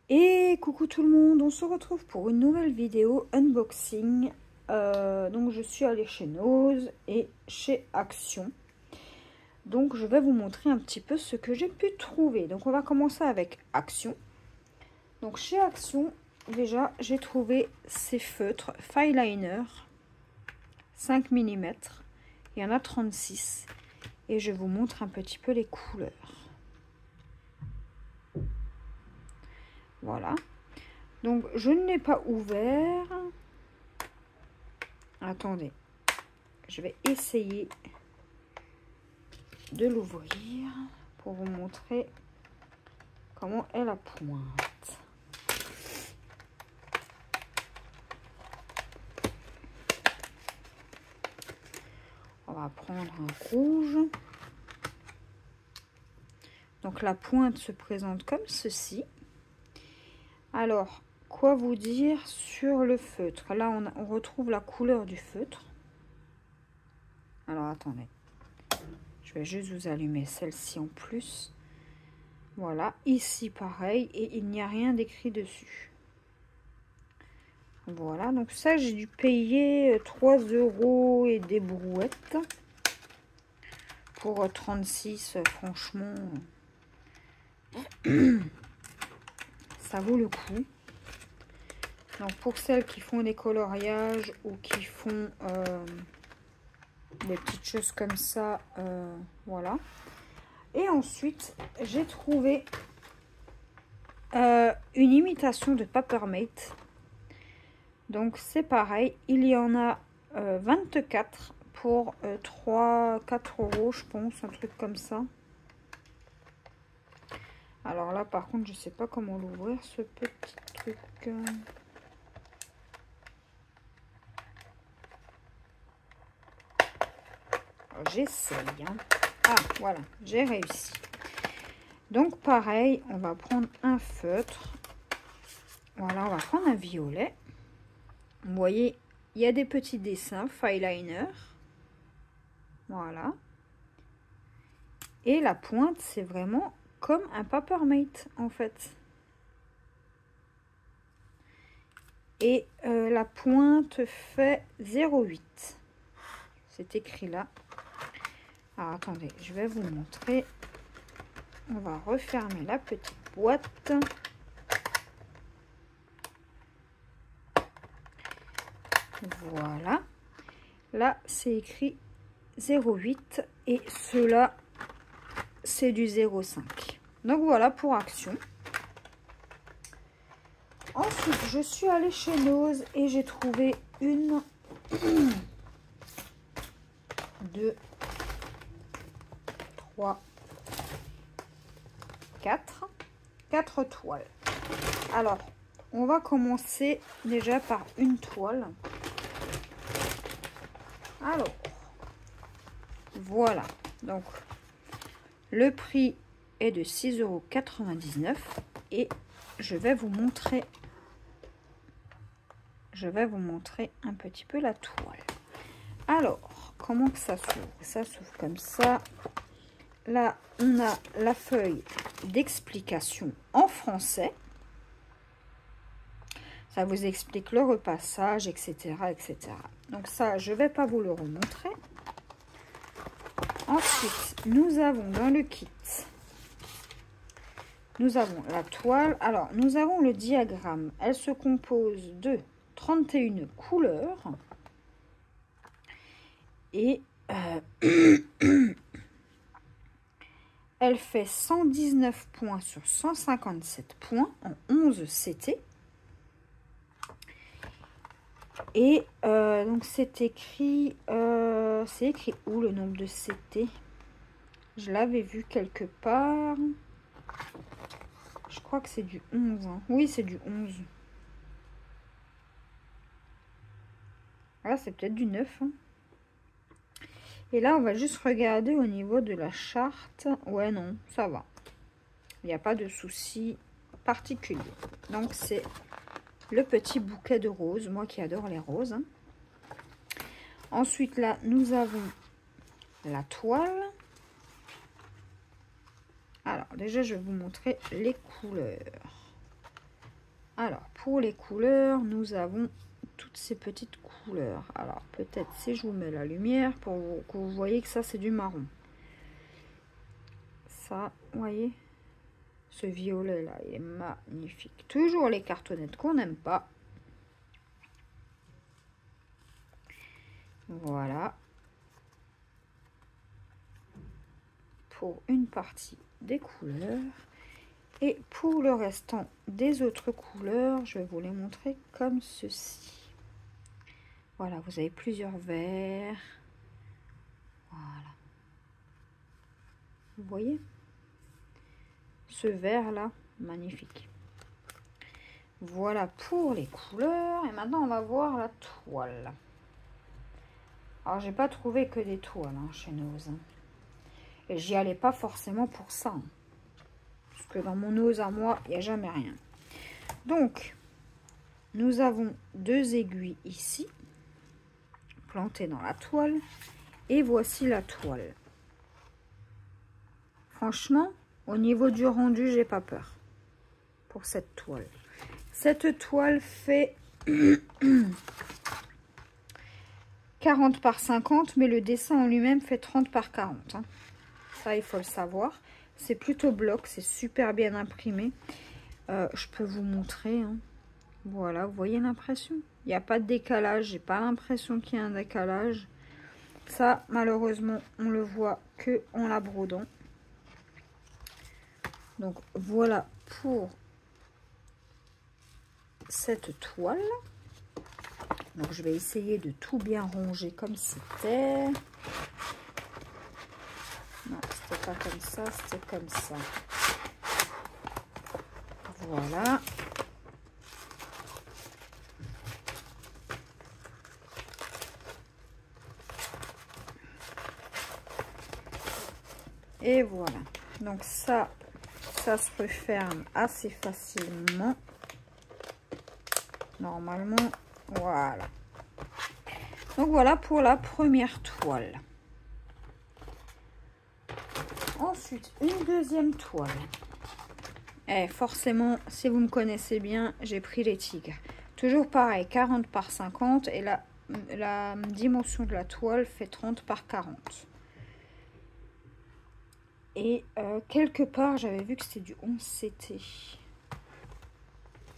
Et coucou tout le monde, on se retrouve pour une nouvelle vidéo unboxing. Donc je suis allée chez Nose et chez Action. Donc je vais vous montrer un petit peu ce que j'ai pu trouver. Donc on va commencer avec Action. Donc chez Action, déjà j'ai trouvé ces feutres Fineliner 5 mm. Il y en a 36. Et je vous montre un petit peu les couleurs. Voilà. Donc, je ne l'ai pas ouvert. Attendez. Je vais essayer de l'ouvrir pour vous montrer comment est la pointe. On va prendre un rouge. Donc, la pointe se présente comme ceci. Alors, quoi vous dire sur le feutre? Là, on retrouve la couleur du feutre. Alors, attendez. Je vais juste vous allumer celle-ci en plus. Voilà, ici pareil, et il n'y a rien d'écrit dessus. Voilà, donc ça, j'ai dû payer 3 € et des brouettes. Pour 36, franchement, ça vaut le coup. Donc pour celles qui font des coloriages ou qui font des petites choses comme ça, voilà. Et ensuite, j'ai trouvé une imitation de Papermate. Donc c'est pareil, il y en a 24 pour 3-4 €, je pense, un truc comme ça. Alors là, par contre, je sais pas comment l'ouvrir, ce petit truc. J'essaye. Hein. Ah, voilà, j'ai réussi. Donc, pareil, on va prendre un feutre. Voilà, on va prendre un violet. Vous voyez, il y a des petits dessins, Fineliner. Voilà. Et la pointe, c'est vraiment comme un Papermate, en fait. Et la pointe fait 0,8. C'est écrit là. Alors, attendez, je vais vous montrer. On va refermer la petite boîte. Voilà. Là, c'est écrit 0,8 et ceux-là, c'est du 0,5. Donc, voilà pour Action. Ensuite, je suis allée chez Nose et j'ai trouvé une, 2, 3, 4 toiles. Alors, on va commencer déjà par une toile. Alors, voilà. Donc, le prix est de 6,99 € et je vais vous montrer un petit peu la toile. Alors, comment que ça s'ouvre? Ça s'ouvre comme ça. Là, on a la feuille d'explication en français. Ça vous explique le repassage, etc., etc. Donc ça, je ne vais pas vous le remontrer. Ensuite, nous avons dans le kit, nous avons la toile. Alors, nous avons le diagramme. Elle se compose de 31 couleurs. Et elle fait 119 points sur 157 points en 11 CT. Et donc c'est écrit où le nombre de CT? Je l'avais vu quelque part. Je crois que c'est du 11. Hein. Oui, c'est du 11. Là, c'est peut-être du 9. Hein. Et là, on va juste regarder au niveau de la charte. Ouais, non, ça va. Il n'y a pas de souci particulier. Donc, c'est le petit bouquet de roses. Moi qui adore les roses. Hein. Ensuite, là, nous avons la toile. Alors, déjà, je vais vous montrer les couleurs. Alors, pour les couleurs, nous avons toutes ces petites couleurs. Alors, peut-être si je vous mets la lumière pour que vous voyez que ça, c'est du marron. Ça, vous voyez, ce violet-là, il est magnifique. Toujours les cartonnettes qu'on n'aime pas. Voilà. Pour une partie des couleurs. Et pour le restant des autres couleurs, je vais vous les montrer comme ceci. Voilà, vous avez plusieurs verts. Voilà. Vous voyez? Ce vert là, magnifique. Voilà pour les couleurs. Et maintenant, on va voir la toile. Alors, j'ai pas trouvé que des toiles chez Nose. Et j'y allais pas forcément pour ça. Parce que dans mon Nose à moi, il n'y a jamais rien. Donc, nous avons deux aiguilles ici, plantées dans la toile. Et voici la toile. Franchement, au niveau du rendu, j'ai pas peur pour cette toile. Cette toile fait 40 par 50, mais le dessin en lui-même fait 30 par 40. Hein. Ça, il faut le savoir. C'est plutôt bloc, c'est super bien imprimé. Je peux vous montrer. Hein. Voilà, vous voyez l'impression? Il n'y a pas de décalage, j'ai pas l'impression qu'il y a un décalage. Ça, malheureusement, on le voit que en la brodant. Donc, voilà pour cette toile. Donc, je vais essayer de tout bien ranger comme c'était. Non, c'était pas comme ça, c'était comme ça. Voilà. Et voilà. Donc, ça se referme assez facilement. Normalement, voilà. Donc, voilà pour la première toile. Ensuite, une deuxième toile. Et forcément, si vous me connaissez bien, j'ai pris les tigres. Toujours pareil, 40 par 50. Et la dimension de la toile fait 30 par 40. Et quelque part, j'avais vu que c'était du 11 CT.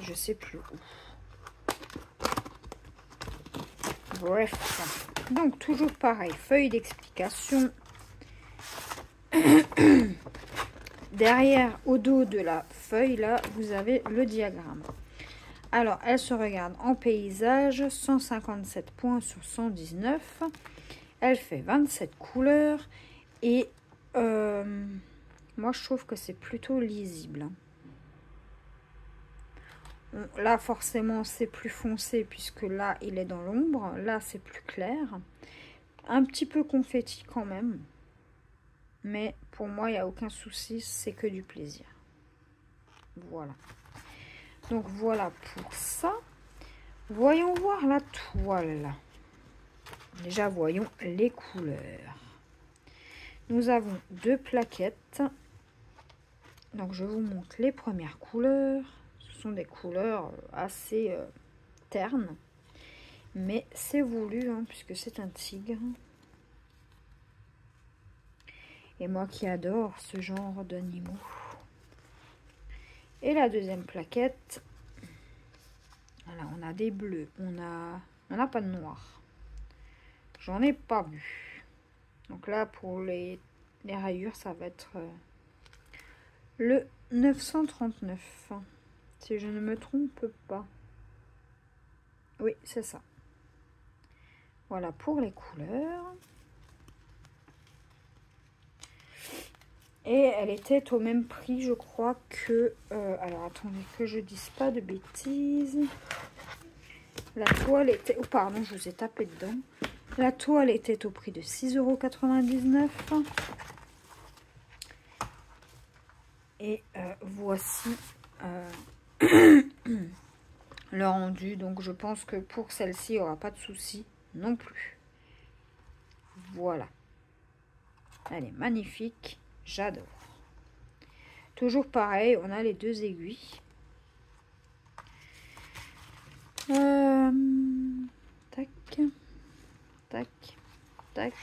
Je sais plus où. Bref. Donc, toujours pareil. Feuille d'explication. Derrière, au dos de la feuille, là, vous avez le diagramme. Alors, elle se regarde en paysage. 157 points sur 119. Elle fait 27 couleurs. Et moi, je trouve que c'est plutôt lisible. Là, forcément, c'est plus foncé puisque là, il est dans l'ombre. Là, c'est plus clair. Un petit peu confetti quand même. Mais pour moi, il n'y a aucun souci. C'est que du plaisir. Voilà. Donc, voilà pour ça. Voyons voir la toile. Déjà, voyons les couleurs. Nous avons deux plaquettes. Donc, je vous montre les premières couleurs. Ce sont des couleurs assez ternes. Mais c'est voulu, hein, puisque c'est un tigre. Et moi qui adore ce genre d'animaux. Et la deuxième plaquette. Voilà, on a des bleus. On n'a pas de noir. J'en ai pas vu. Donc là, pour les rayures, ça va être le 939. Si je ne me trompe pas. Oui, c'est ça. Voilà pour les couleurs. Et elle était au même prix, je crois, que... alors, attendez, que je dise pas de bêtises. La toile était... Oh, pardon, je vous ai tapé dedans. La toile était au prix de 6,99 €. Et voici le rendu. Donc, je pense que pour celle-ci, il n'y aura pas de souci non plus. Voilà. Elle est magnifique. J'adore. Toujours pareil, on a les deux aiguilles. Tac, tac, tac, tac.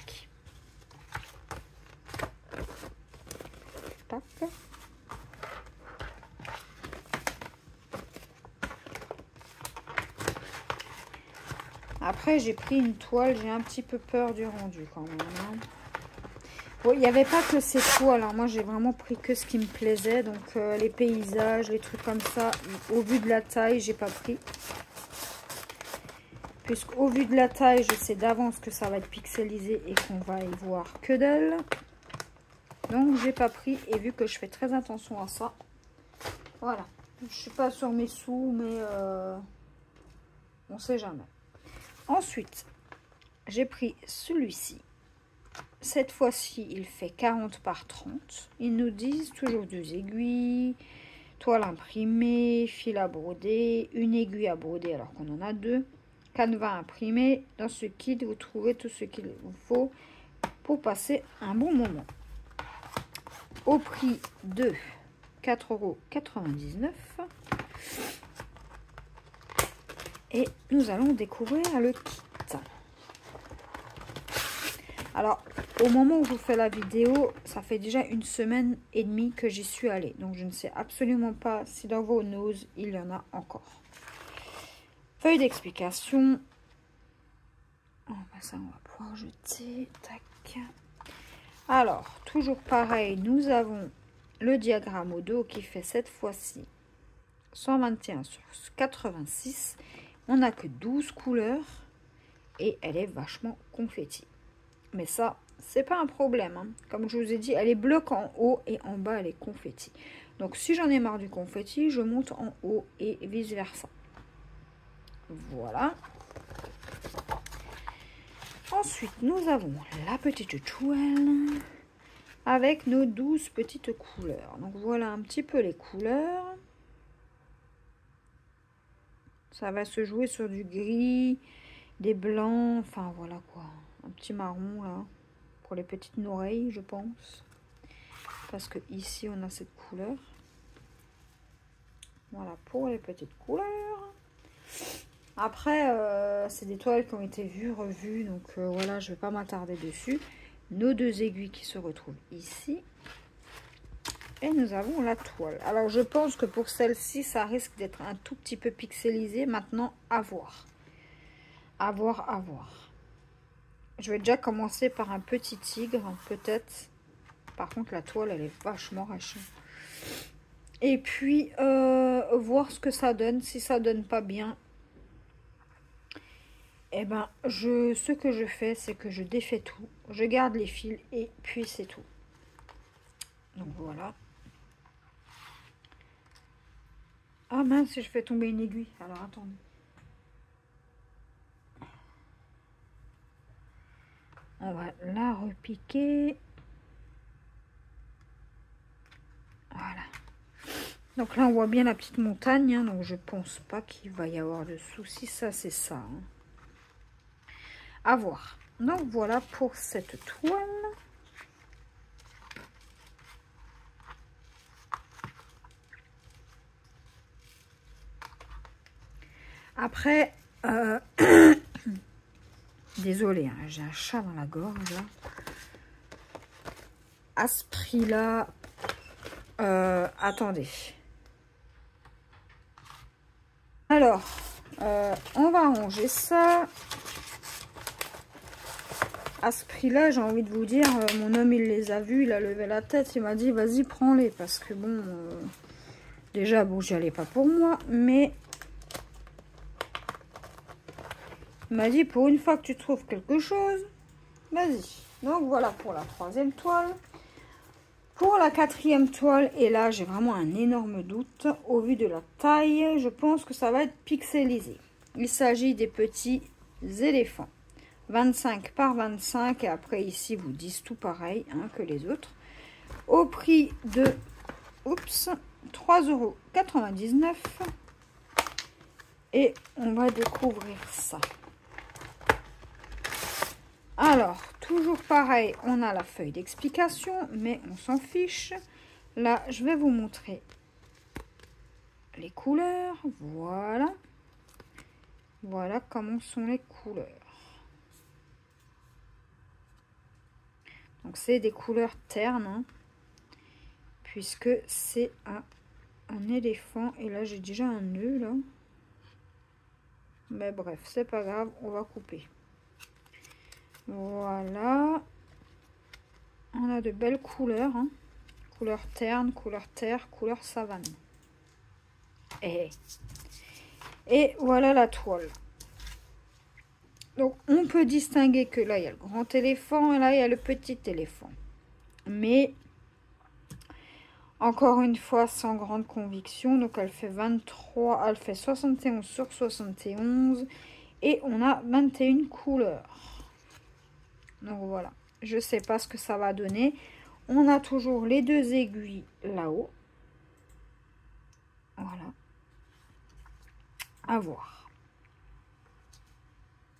Après, j'ai pris une toile, j'ai un petit peu peur du rendu quand même. Hein. Bon, il n'y avait pas que ces toiles, hein. Moi j'ai vraiment pris que ce qui me plaisait. Donc les paysages, les trucs comme ça, au vu de la taille, j'ai pas pris. Puisqu'au vu de la taille, je sais d'avance que ça va être pixelisé et qu'on va y voir que dalle. Donc j'ai pas pris, et vu que je fais très attention à ça, voilà. Je suis pas sur mes sous, mais on sait jamais. Ensuite, j'ai pris celui-ci. Cette fois-ci, il fait 40 par 30. Ils nous disent toujours 2 aiguilles, toile imprimée, fil à broder, une aiguille à broder alors qu'on en a 2, canevas imprimé. Dans ce kit, vous trouvez tout ce qu'il vous faut pour passer un bon moment. Au prix de 4,99 €. Et nous allons découvrir le kit. Alors, au moment où je vous fais la vidéo, ça fait déjà 1 semaine et demie que j'y suis allée. Donc, je ne sais absolument pas si dans vos noses, il y en a encore. Feuille d'explication. Oh, ben ça, on va pouvoir jeter. Tac. Alors, toujours pareil, nous avons le diagramme au dos qui fait cette fois-ci 121 sur 86. On n'a que 12 couleurs et elle est vachement confetti. Mais ça, c'est pas un problème. Hein. Comme je vous ai dit, elle est bloc en haut et en bas, elle est confetti. Donc, si j'en ai marre du confetti, je monte en haut et vice-versa. Voilà. Ensuite, nous avons la petite toile avec nos 12 petites couleurs. Donc, voilà un petit peu les couleurs. Ça va se jouer sur du gris, des blancs, enfin voilà quoi. Un petit marron là, pour les petites oreilles, je pense. Parce que ici, on a cette couleur. Voilà, pour les petites couleurs. Après, c'est des toiles qui ont été vues, revues. Donc voilà, je ne vais pas m'attarder dessus. Nos 2 aiguilles qui se retrouvent ici. Et nous avons la toile. Alors, je pense que pour celle-ci, ça risque d'être un tout petit peu pixelisé. Maintenant, à voir. À voir, à voir. Je vais déjà commencer par un petit tigre, peut-être. Par contre, la toile, elle est vachement rachée. Et puis, voir ce que ça donne. Si ça donne pas bien, eh ben, ce que je fais, c'est que je défais tout. Je garde les fils et puis c'est tout. Donc, voilà. Ah mince, si je fais tomber une aiguille. Alors, attendez. On va la repiquer. Voilà. Donc là, on voit bien la petite montagne. Hein, donc, je pense pas qu'il va y avoir de soucis. Ça, c'est ça. Hein. À voir. Donc, voilà pour cette toile. Après, désolée, hein, j'ai un chat dans la gorge. Là. À ce prix-là, attendez. Alors, on va ranger ça. À ce prix-là, j'ai envie de vous dire, mon homme, il les a vus, il a levé la tête, il m'a dit, vas-y, prends-les. Parce que bon, déjà, bon, j'y allais pas pour moi, mais il m'a dit, pour une fois que tu trouves quelque chose, vas-y. Donc, voilà pour la 3e toile. Pour la 4e toile, et là, j'ai vraiment un énorme doute. Au vu de la taille, je pense que ça va être pixelisé. Il s'agit des petits éléphants. 25 par 25. Et après, ici, vous disent tout pareil hein, que les autres. Au prix de 3,99 €. Et on va découvrir ça. Alors, toujours pareil, on a la feuille d'explication, mais on s'en fiche. Là, je vais vous montrer les couleurs. Voilà. Voilà comment sont les couleurs. Donc c'est des couleurs ternes, hein, puisque c'est un éléphant. Et là j'ai déjà un nœud là. Mais bref, c'est pas grave, on va couper. Voilà. On a de belles couleurs, hein. Couleur terne, couleur terre, couleur savane. Et voilà la toile. Donc on peut distinguer que là il y a le grand éléphant et là il y a le petit éléphant. Mais encore une fois sans grande conviction. Donc elle fait 23, elle fait 71 sur 71 et on a 21 couleurs. Donc voilà, je sais pas ce que ça va donner. On a toujours les deux aiguilles là-haut. Voilà. À voir.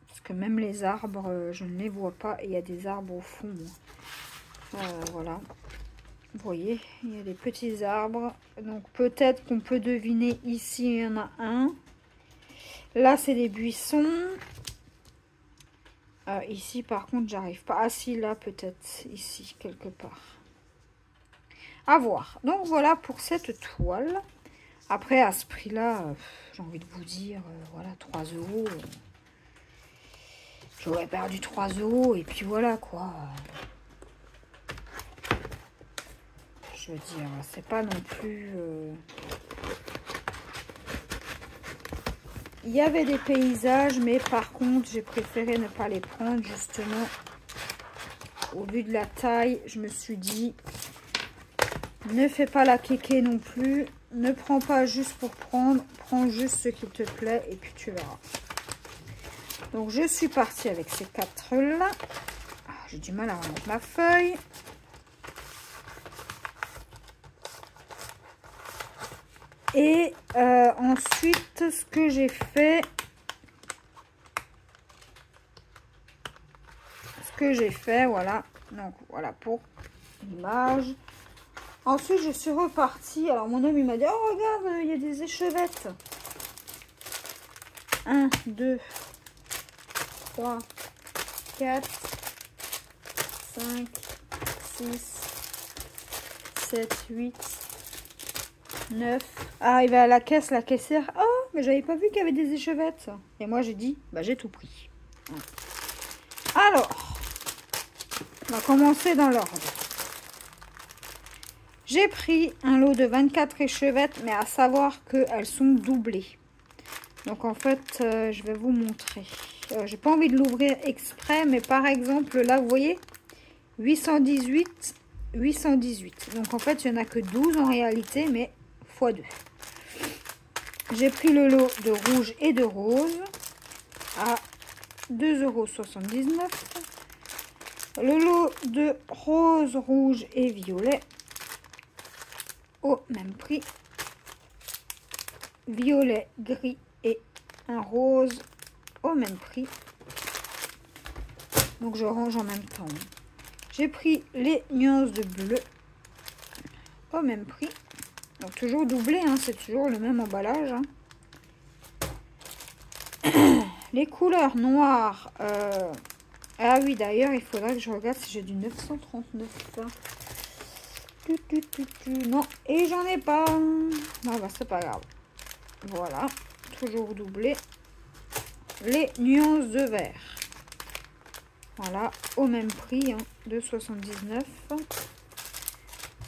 Parce que même les arbres, je ne les vois pas. Et il y a des arbres au fond. Voilà. Vous voyez, il y a des petits arbres. Donc peut-être qu'on peut deviner ici, il y en a un. Là, c'est des buissons. Ici, par contre, j'arrive pas. Ah si, là, peut-être. Ici, quelque part. À voir. Donc voilà pour cette toile. Après, à ce prix-là, j'ai envie de vous dire, voilà, 3 €. J'aurais perdu 3 € et puis voilà quoi. Je veux dire, c'est pas non plus... Il y avait des paysages, mais par contre, j'ai préféré ne pas les prendre justement. Au vu de la taille, je me suis dit, ne fais pas la kéké non plus. Ne prends pas juste pour prendre, prends juste ce qui te plaît et puis tu verras. Donc je suis partie avec ces 4 là. J'ai du mal à remettre ma feuille. Et ensuite, ce que j'ai fait, voilà. Donc voilà pour l'image. Ensuite, je suis repartie. Alors mon homme il m'a dit, oh regarde, il y a des échevettes. 1, 2, 3, 4, 5, 6, 7, 8, 9. Ah, il va à la caisse, la caissière. Oh, mais j'avais pas vu qu'il y avait des échevettes. Et moi, j'ai dit, bah, j'ai tout pris. Alors, on va commencer dans l'ordre. J'ai pris un lot de 24 échevettes, mais à savoir qu'elles sont doublées. Donc, en fait, je vais vous montrer. J'ai pas envie de l'ouvrir exprès, mais par exemple, là, vous voyez, 818, 818. Donc, en fait, il n'y en a que 12 en réalité, mais x 2. J'ai pris le lot de rouge et de rose à 2,79 €. Le lot de rose, rouge et violet au même prix. Violet, gris et un rose au même prix. Donc je range en même temps. J'ai pris les nuances de bleu au même prix. Donc toujours doublé, hein, c'est toujours le même emballage. Hein. Les couleurs noires. Ah oui, d'ailleurs, il faudra que je regarde si j'ai du 939. Non, et j'en ai pas. Non, bah c'est pas grave. Voilà, toujours doublé. Les nuances de vert. Voilà, au même prix, hein, de 79.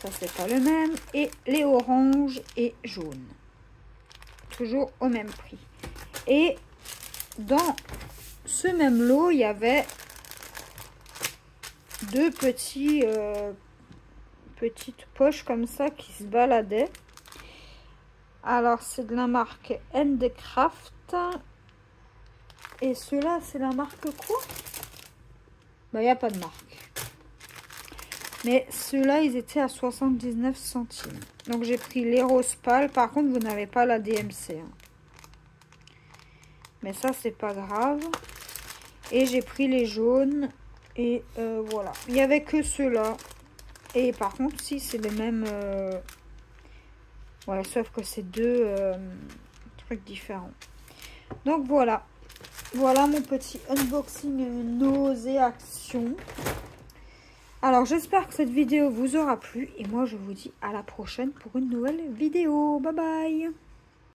Ça, c'est pas le même. Et les oranges et jaunes. Toujours au même prix. Et dans ce même lot, il y avait deux petites poches comme ça qui se baladaient. Alors, c'est de la marque Handcraft. Et ceux-là, c'est la marque quoi? Bah, il n'y a pas de marque. Mais ceux-là, ils étaient à 79 centimes. Donc, j'ai pris les roses pâles. Par contre, vous n'avez pas la DMC. Hein. Mais ça, c'est pas grave. Et j'ai pris les jaunes. Et voilà. Il n'y avait que ceux-là. Et par contre, si, c'est les mêmes... Ouais, sauf que c'est deux trucs différents. Donc, voilà. Voilà mon petit unboxing Nose et Action. Alors j'espère que cette vidéo vous aura plu et moi je vous dis à la prochaine pour une nouvelle vidéo. Bye bye.